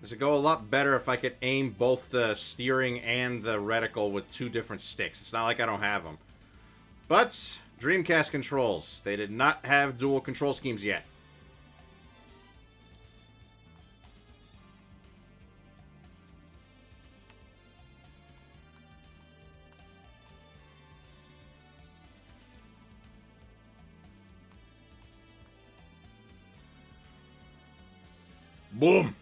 Does it go a lot better if I could aim both the steering and the reticle with 2 different sticks? It's not like I don't have them. But, Dreamcast controls. They did not have dual control schemes yet. Boom!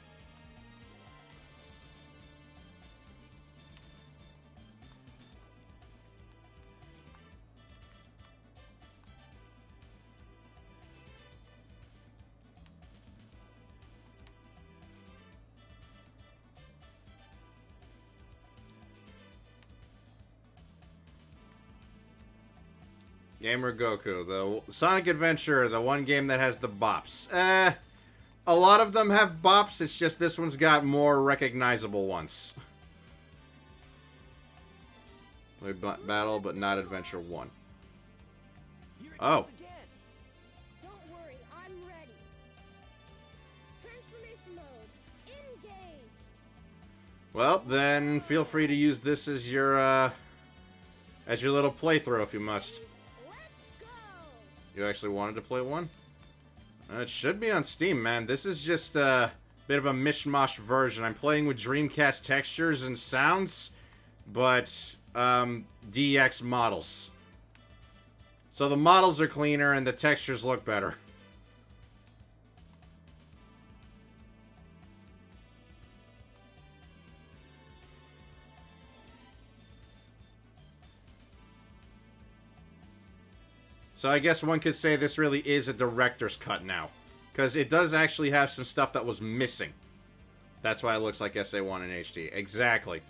Gamer Goku, the Sonic Adventure, the one game that has the bops. A lot of them have bops, it's just this one's got more recognizable ones. We battle, but not Adventure 1. Oh. Don't worry, I'm ready. Transformation mode engaged. Well, then feel free to use this as your little playthrough if you must. Let's go. You actually wanted to play one? It should be on Steam, man. This is just a bit of a mishmash version. I'm playing with Dreamcast textures and sounds, but DX models. So the models are cleaner and the textures look better. So I guess one could say this really is a director's cut now. Because it does actually have some stuff that was missing. That's why it looks like SA1 in HD. Exactly.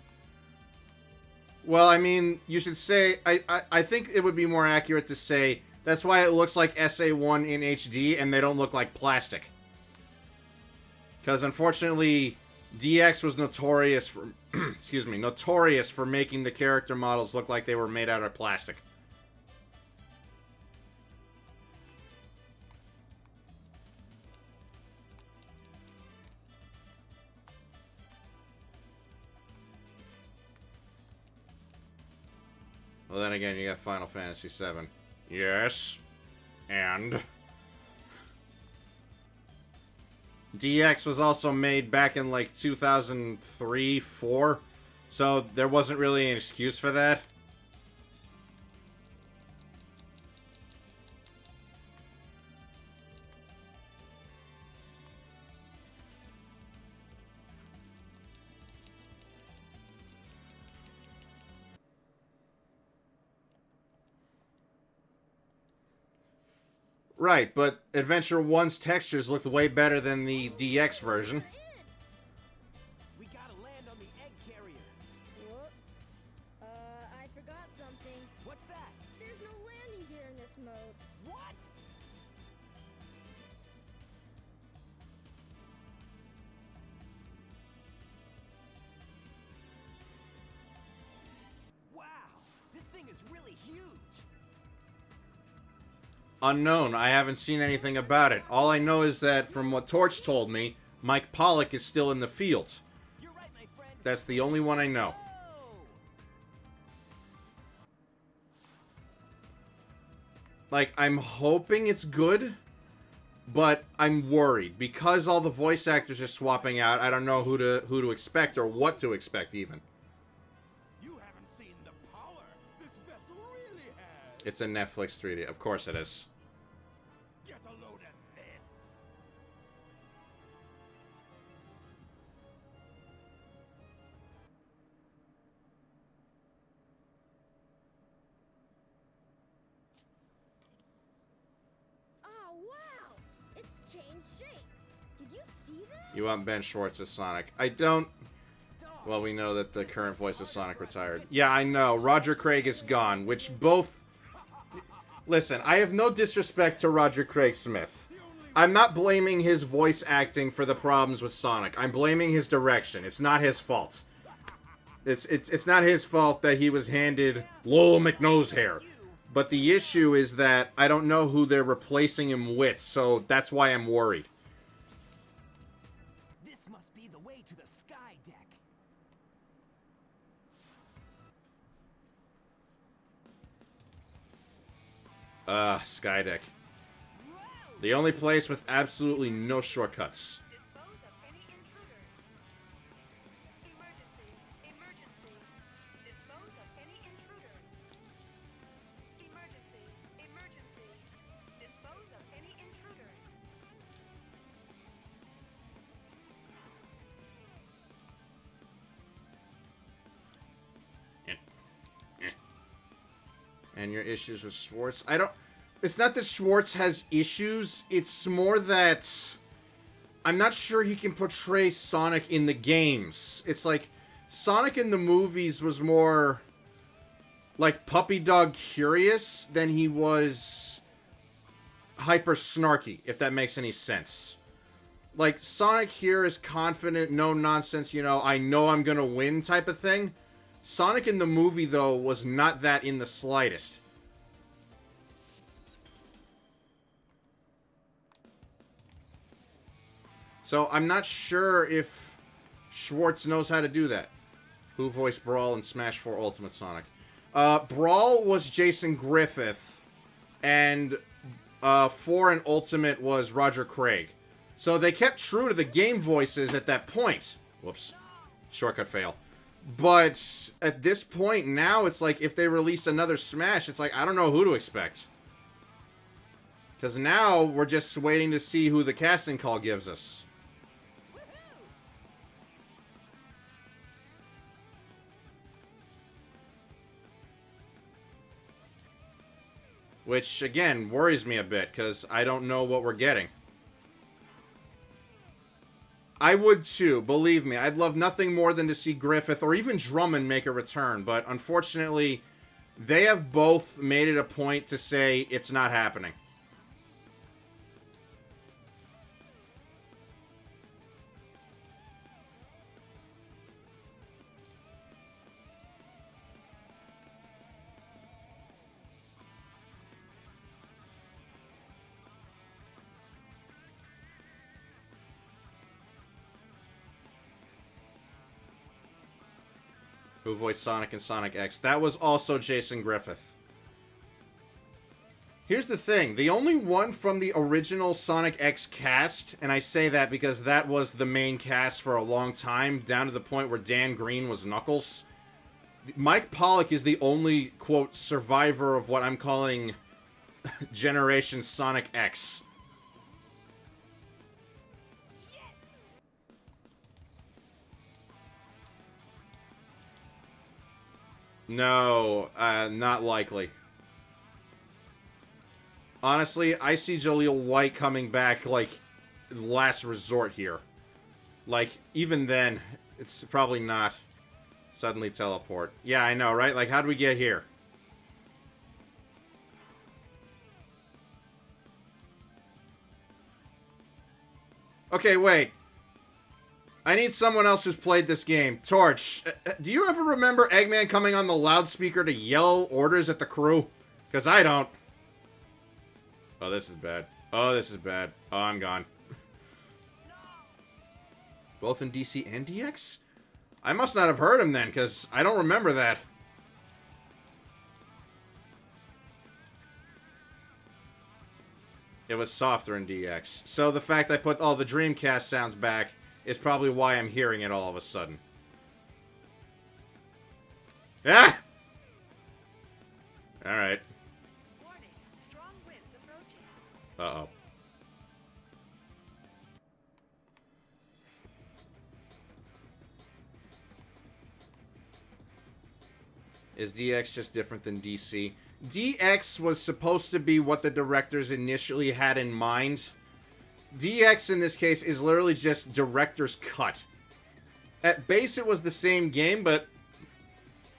Well, I mean, you should say... I think it would be more accurate to say that's why it looks like SA1 in HD and they don't look like plastic. Because unfortunately, DX was notorious for... excuse me, notorious for making the character models look like they were made out of plastic. Well, then again, you got Final Fantasy VII. Yes. And... DX was also made back in, like, 2003, 4. So, there wasn't really an excuse for that. Right, but Adventure 1's textures looked way better than the DX version. We gotta land on the egg carrier. Whoops. I forgot something. What's that? There's no landing gear in this mode. What? Wow, this thing is really huge. Unknown. I haven't seen anything about it. All I know is that, from what Torch told me, Mike Pollock is still in the field. You're right, my friend. That's the only one I know. Whoa! Like, I'm hoping it's good, but I'm worried. Because all the voice actors are swapping out, I don't know who to expect or what to expect, even. You haven't seen the power this vessel really has. It's a Netflix 3D. Of course it is. Get a load of this. Oh, wow. It's changed shape. Did you see that? You want Ben Schwartz as Sonic. I don't... Well, we know that the current voice of Sonic retired. Yeah, I know. Roger Craig is gone, which both... Listen, I have no disrespect to Roger Craig Smith. I'm not blaming his voice acting for the problems with Sonic. I'm blaming his direction. It's not his fault. It's not his fault that he was handed Lowell McNosehair. But the issue is that I don't know who they're replacing him with, so that's why I'm worried. This must be the way to the Skydeck. The only place with absolutely no shortcuts. Dispose of any intruders. Emergency. Emergency. Dispose of any intruders. Emergency. Emergency. Dispose of any intruders. And your issues with Schwartz. I don't... It's not that Schwartz has issues. It's more that... I'm not sure he can portray Sonic in the games. It's like... Sonic in the movies was more... like puppy dog curious than he was... hyper snarky, if that makes any sense. Like, Sonic here is confident, no nonsense, you know, I know I'm gonna win type of thing. Sonic in the movie, though, was not that in the slightest. So, I'm not sure if Schwartz knows how to do that. Who voiced Brawl in Smash 4 Ultimate Sonic? Brawl was Jason Griffith, and 4 and Ultimate was Roger Craig. So they kept true to the game voices at that point. Whoops. Shortcut fail. But at this point now, it's like if they release another Smash, it's like I don't know who to expect. Because now we're just waiting to see who the casting call gives us. Which, again, worries me a bit, because I don't know what we're getting. I would too, believe me. I'd love nothing more than to see Griffith or even Drummond make a return, but unfortunately, they have both made it a point to say it's not happening. Who voiced Sonic in Sonic X. That was also Jason Griffith. Here's the thing. The only one from the original Sonic X cast, and I say that because that was the main cast for a long time, down to the point where Dan Green was Knuckles. Mike Pollock is the only, quote, survivor of what I'm calling Generation Sonic X. No, not likely. Honestly, I see Jaleel White coming back, like, last resort here. Like, even then, it's probably not suddenly teleport. Yeah, I know, right? Like, how'd we get here? Okay, wait. I need someone else who's played this game. Torch, do you ever remember Eggman coming on the loudspeaker to yell orders at the crew? Because I don't. Oh, this is bad. Oh, this is bad. Oh, I'm gone. Both in DC and DX? I must not have heard him then, because I don't remember that. It was softer in DX. So the fact I put all the Dreamcast sounds back is probably why I'm hearing it all of a sudden. Ah! Alright. Warning. Strong winds approaching. Uh-oh. Is DX just different than DC? DX was supposed to be what the directors initially had in mind. DX, in this case, is literally just director's cut. At base, it was the same game, but...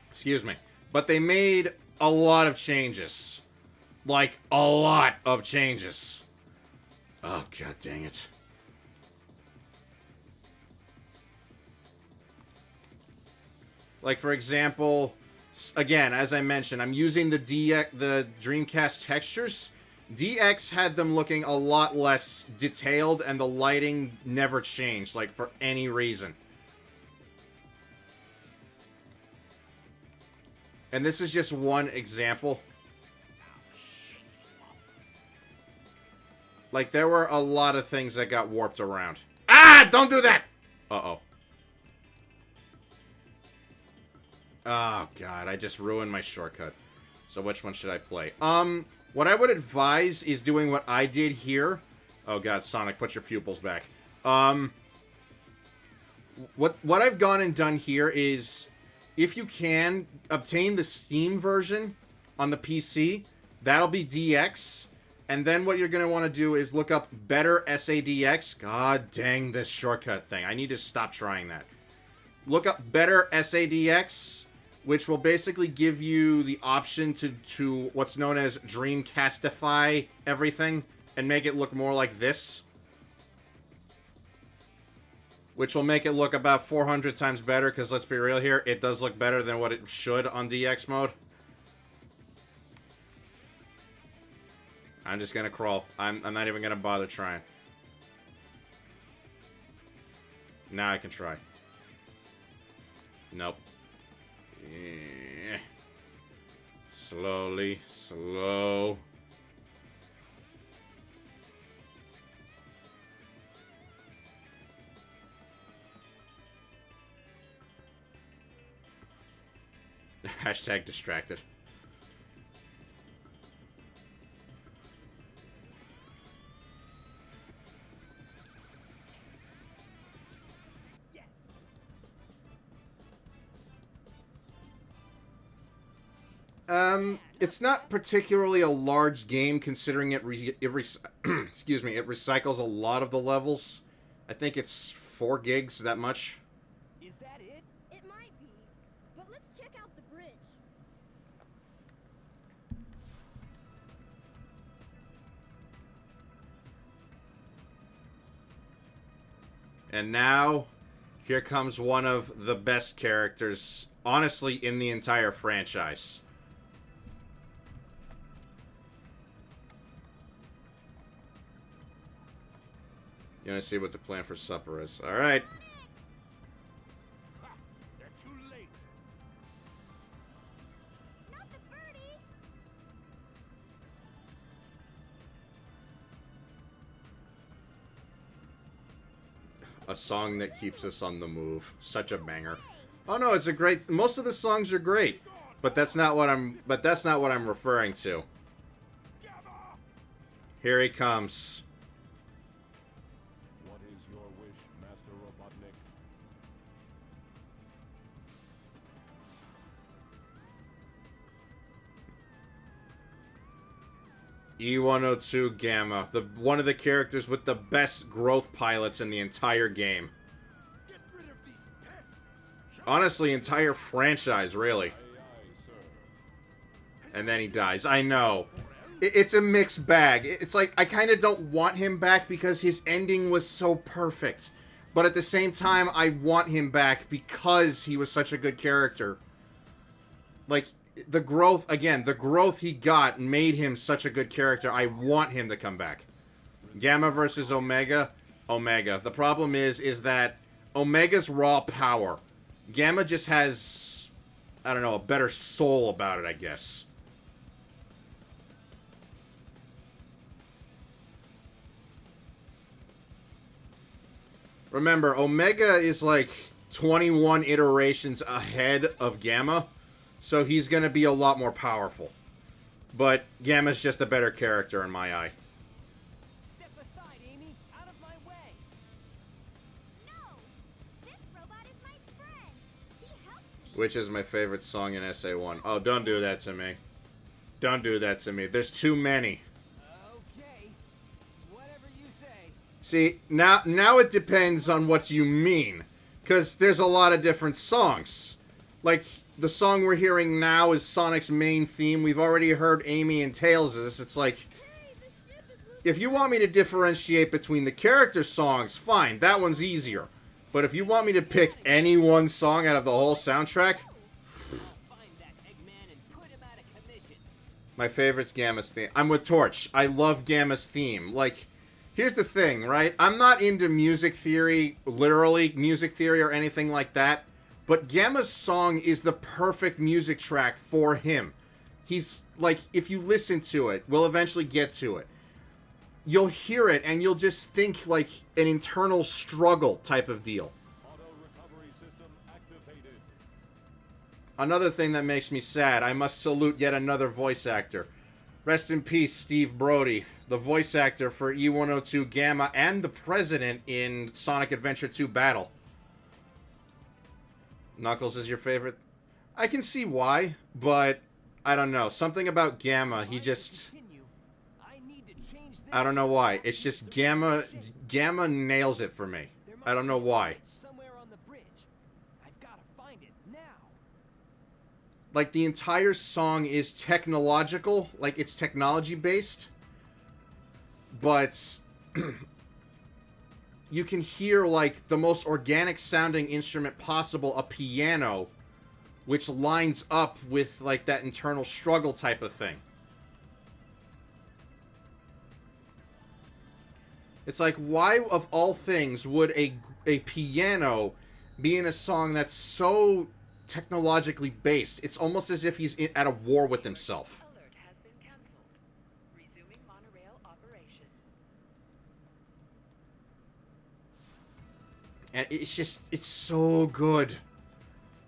Excuse me. But they made a lot of changes. Like, a lot of changes. Oh, god dang it. Like, for example... Again, as I mentioned, I'm using the Dreamcast textures. DX had them looking a lot less detailed, and the lighting never changed, like, for any reason. And this is just one example. Like, there were a lot of things that got warped around. Ah! Don't do that! Uh-oh. Oh, God. I just ruined my shortcut. So which one should I play? What I would advise is doing what I did here. Oh, God. Sonic, put your pupils back. What I've gone and done here is, if you can, obtain the Steam version on the PC. That'll be DX. And then what you're going to want to do is look up Better SADX. God dang this shortcut thing. I need to stop trying that. Look up Better SADX, which will basically give you the option to what's known as Dreamcastify everything and make it look more like this. Which will make it look about 400 times better, because let's be real here, it does look better than what it should on DX mode. I'm just gonna crawl. I'm not even gonna bother trying. Now I can try. Nope. Yeah. Slowly. Slow. Hashtag distracted. It's not particularly a large game, considering excuse me, it recycles a lot of the levels. I think it's 4 gigs, that much. Is that it? It might be. But let's check out the bridge. And now, here comes one of the best characters, honestly, in the entire franchise. Gonna see what the plan for supper is. Alright. Ha! They're too late. Not the birdie! A song that keeps us on the move. Such a banger. Oh no, it's a great... Most of the songs are great. But that's not what I'm referring to. Here he comes. What is your wish, Master Robotnik? E-102 Gamma. One of the characters with the best growth pilots in the entire game. Get rid of these pests! Honestly, entire franchise, really. Aye, aye, sir. And then he dies. I know. It's a mixed bag. It's like, I kind of don't want him back because his ending was so perfect. But at the same time, I want him back because he was such a good character. Like, the growth, again, the growth he got made him such a good character. I want him to come back. Gamma versus Omega. Omega. The problem is that Omega's raw power. Gamma just has, I don't know, a better soul about it, I guess. Remember, Omega is like 21 iterations ahead of Gamma, so he's going to be a lot more powerful. But Gamma's just a better character in my eye. Step aside, Amy. Out of my way. No! This robot is my friend! He helped me! Which is my favorite song in SA1. Oh, don't do that to me. Don't do that to me. There's too many. Okay. Whatever you say. See, now it depends on what you mean. Because there's a lot of different songs. Like, the song we're hearing now is Sonic's main theme. We've already heard Amy and Tails'. It's like, Hey, the ship is losing... if you want me to differentiate between the character songs, fine. That one's easier. But if you want me to pick any one song out of the whole soundtrack, I'll find that Eggman and put him out of commission. my favorite's Gamma's theme. I'm with Torch. I love Gamma's theme. Like, here's the thing, right? I'm not into music theory, literally music theory or anything like that. But Gamma's song is the perfect music track for him. He's, like, if you listen to it, we'll eventually get to it. you'll hear it and you'll just think like an internal struggle type of deal. Auto recovery system activated. Another thing that makes me sad, I must salute yet another voice actor. Rest in peace, Steve Brody, the voice actor for E-102 Gamma and the President in Sonic Adventure 2 Battle. Knuckles is your favorite? I can see why, but I don't know. Something about Gamma, he just... I don't know why. It's just Gamma nails it for me. I don't know why. Somewhere on the bridge. I've got to find it now. Like, the entire song is technological, like, it's technology-based, but you can hear, like, the most organic-sounding instrument possible, a piano, which lines up with, like, that internal struggle type of thing. It's like, why, of all things, would a piano be in a song that's so technologically based? It's almost as if he's at a war with himself. Alert has been cancelled. Resuming monorail operation. And it's just, it's so good.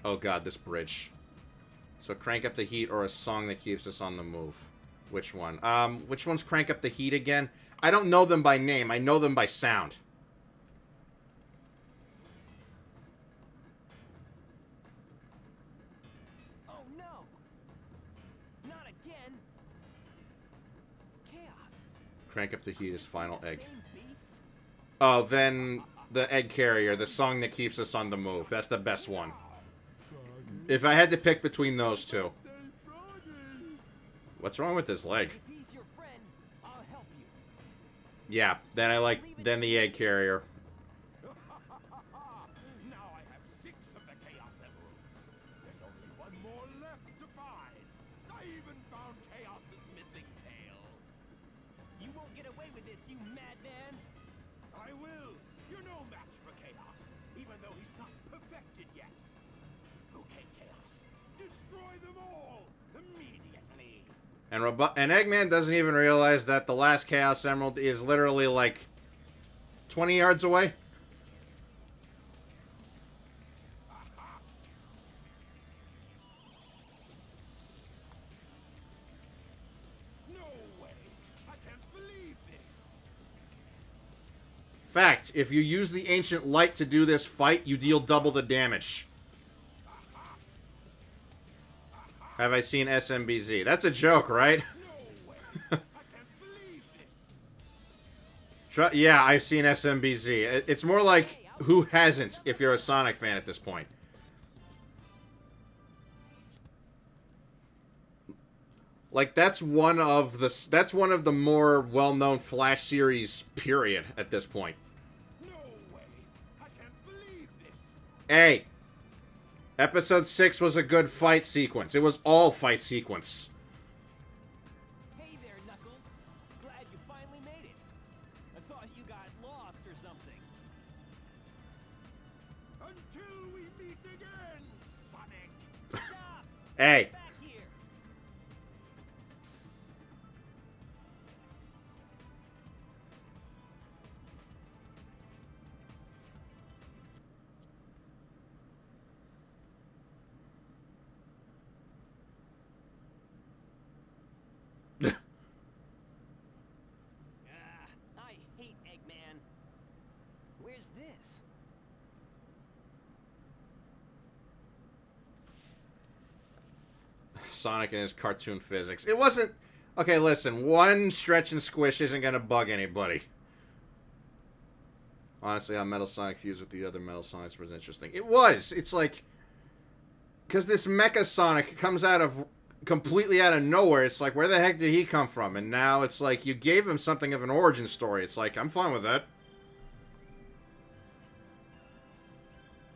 Oh god, this bridge. So Crank Up the Heat or a song that keeps us on the move. Which one? Which one's Crank Up the Heat again? I don't know them by name. I know them by sound. Oh no! Not again! Chaos. Crank Up the Heat is Final The Egg. same beast? Oh, then the Egg Carrier, the song that keeps us on the move. That's the best one. If I had to pick between those two. What's wrong with his leg? If he's your friend, I'll help you. Yeah, then the Egg Carrier. Now I have 6 of the Chaos Emeralds. There's only one more left to find. I even found Chaos's missing tail. You won't get away with this, you madman! I will. You're no match for Chaos, even though he's not perfected yet. Okay, Chaos. Destroy them all immediately. And Eggman doesn't even realize that the last Chaos Emerald is literally like 20 yards away. No way. I can't believe this. Fact, if you use the Ancient Light to do this fight, you deal double the damage. Have I seen SMBZ? That's a joke, right? No way. I can't believe this. Yeah, I've seen SMBZ. It's more like, who hasn't, if you're a Sonic fan at this point. Like, that's one of the more well-known Flash series, period, at this point. No way. I can't believe this. Hey! Episode 6 was a good fight sequence. It was all fight sequence. Hey there, Knuckles. Glad you finally made it. I thought you got lost or something. Until we meet again, Sonic. Stop! Hey! Back here! I hate Eggman. Where's this? Sonic and his cartoon physics. It wasn't... Okay, listen. One stretch and squish isn't gonna bug anybody. Honestly, how Metal Sonic fused with the other Metal Sonics was interesting. It was! It's like... Because this Mecha Sonic comes out of... completely out of nowhere. It's like, where the heck did he come from? And now it's like, you gave him something of an origin story. It's like, I'm fine with that.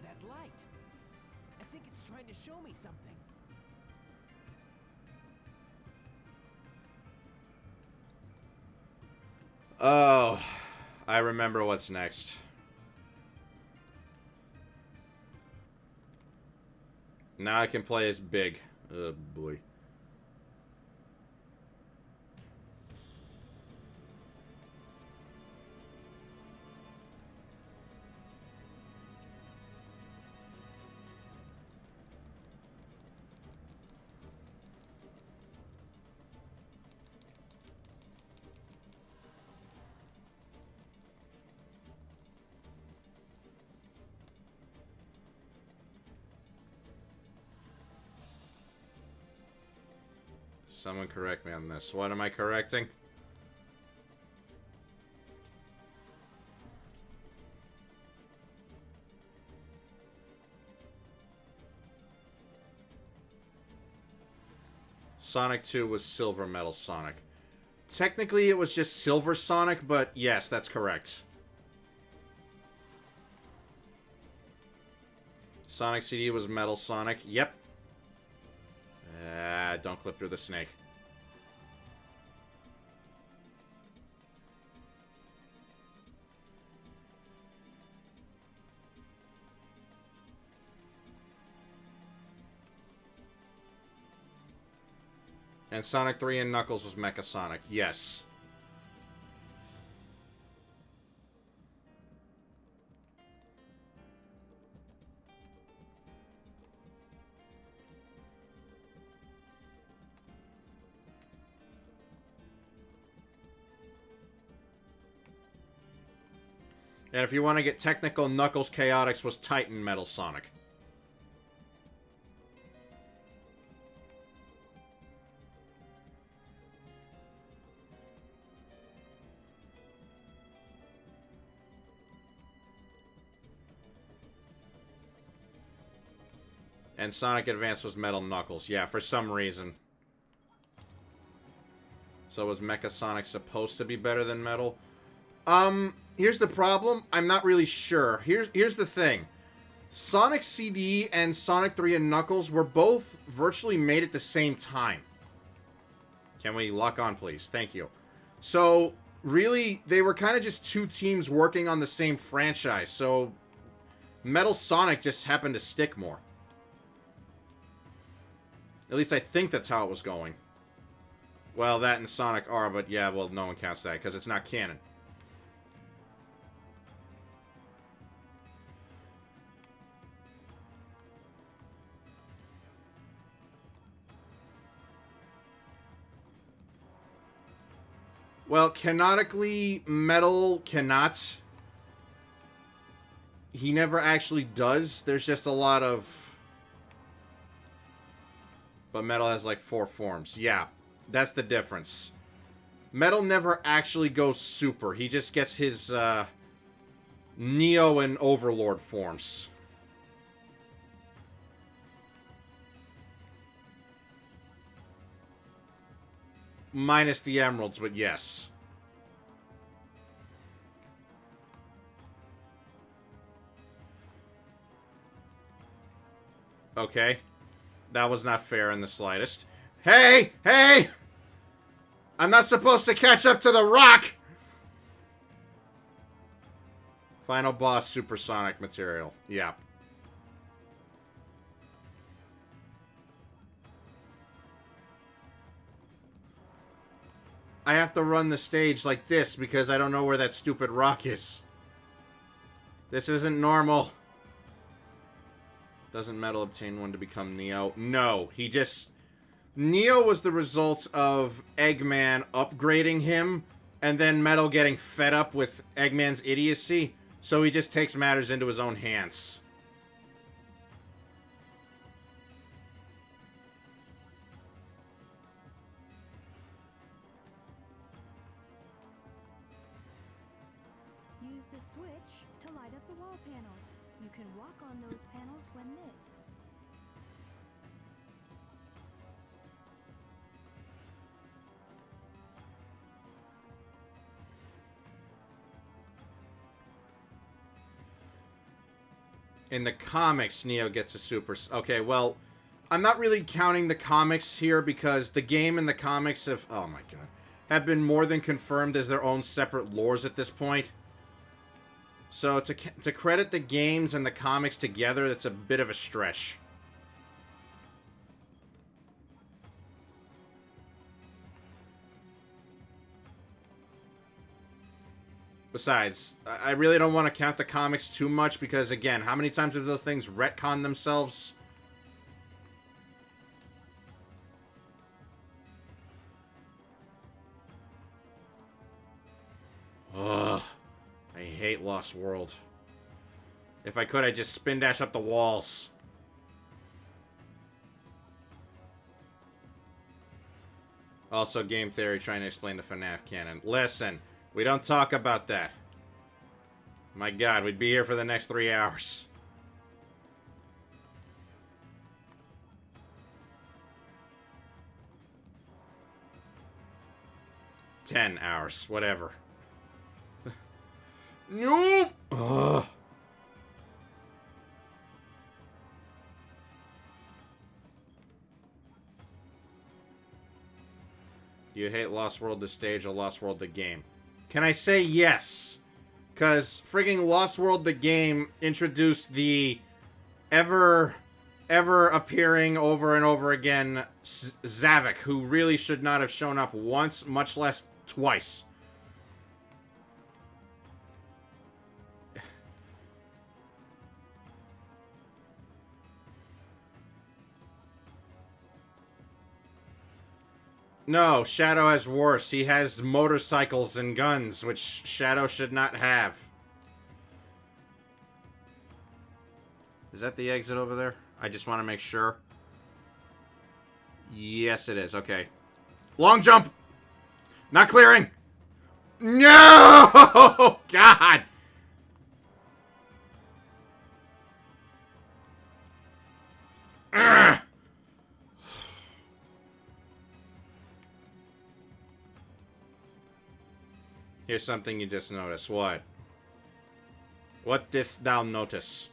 That light. I think it's trying to show me something. Oh, I remember what's next. Now I can play as Big. Oh, boy. Someone correct me on this. What am I correcting? Sonic 2 was Silver Metal Sonic. Technically, it was just Silver Sonic, but yes, that's correct. Sonic CD was Metal Sonic. Yep. Don't clip through the snake. And Sonic 3 and Knuckles was Mecha Sonic. Yes. And if you want to get technical, Knuckles Chaotix was Titan Metal Sonic. And Sonic Advance was Metal Knuckles. Yeah, for some reason. So was Mecha Sonic supposed to be better than Metal? Here's the problem. I'm not really sure. Here's the thing. Sonic CD and Sonic 3 and Knuckles were both virtually made at the same time. Can we lock on, please? Thank you. So, really, they were kind of just two teams working on the same franchise. So, Metal Sonic just happened to stick more. At least I think that's how it was going. Well, that and Sonic are, but yeah, well, no one counts that because it's not canon. Well, canonically, Metal cannot. He never actually does. There's just a lot of... But Metal has like 4 forms. Yeah, that's the difference. Metal never actually goes super. He just gets his Neo and Overlord forms. Minus the emeralds, but yes. Okay. That was not fair in the slightest. Hey! Hey! I'm not supposed to catch up to the rock! Final boss, supersonic material. Yeah. I have to run the stage like this because I don't know where that stupid rock is. This isn't normal. Doesn't Metal obtain one to become Neo? No, he just... Neo was the result of Eggman upgrading him, and then Metal getting fed up with Eggman's idiocy, so he just takes matters into his own hands. Use the switch to light up the wall panels. You can walk on those panels when lit. In the comics, Neo gets a super... Okay, well, I'm not really counting the comics here because the game and the comics have... Oh my god. Have been more than confirmed as their own separate lores at this point. So to credit the games and the comics together, that's a bit of a stretch. Besides, I really don't want to count the comics too much because, again, how many times have those things retconned themselves? Ugh. I hate Lost World. If I could, I'd just spin dash up the walls. Also, game theory trying to explain the FNAF canon. Listen, we don't talk about that. My god, we'd be here for the next 3 hours. $10 hours, whatever. Nope! Ugh. You hate Lost World the stage or Lost World the game? Can I say yes? Because frigging Lost World the game introduced the ever appearing over and over again Zavik, who really should not have shown up once, much less twice. No, Shadow has worse. He has motorcycles and guns, which Shadow should not have. Is that the exit over there? I just want to make sure. Yes, it is. Okay. Long jump! Not clearing! No! God! Ugh. Here's something you just noticed. What? What didst thou notice?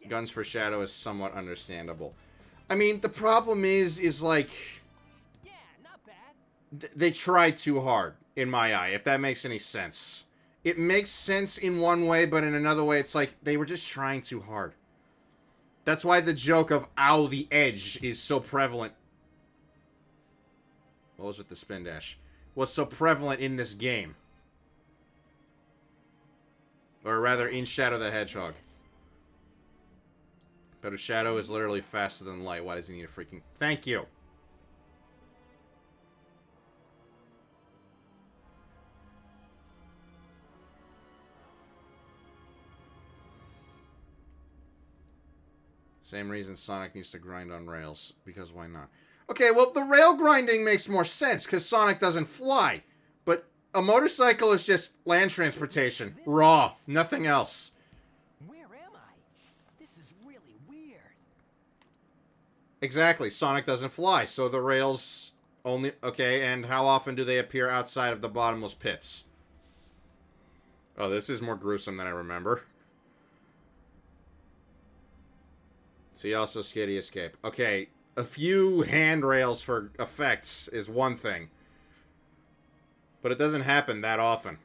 Guns for Shadow is somewhat understandable. I mean, the problem is like... Yeah, not bad. They tried too hard, in my eye, if that makes any sense. It makes sense in one way, but in another way, it's like they were just trying too hard. That's why the joke of, ow, the edge is so prevalent. What was with the spin dash? Was so prevalent in this game. Or rather, in Shadow the Hedgehog. But if Shadow is literally faster than light, why does he need a freaking... Thank you! Same reason Sonic needs to grind on rails. Because why not? Okay, well, the rail grinding makes more sense, because Sonic doesn't fly. But a motorcycle is just land transportation. Raw. Nothing else. Where am I? This is really weird. Exactly. Sonic doesn't fly, so the rails only... Okay, and how often do they appear outside of the bottomless pits? Oh, this is more gruesome than I remember. See, also Skitty Escape. Okay, a few handrails for effects is one thing. But it doesn't happen that often.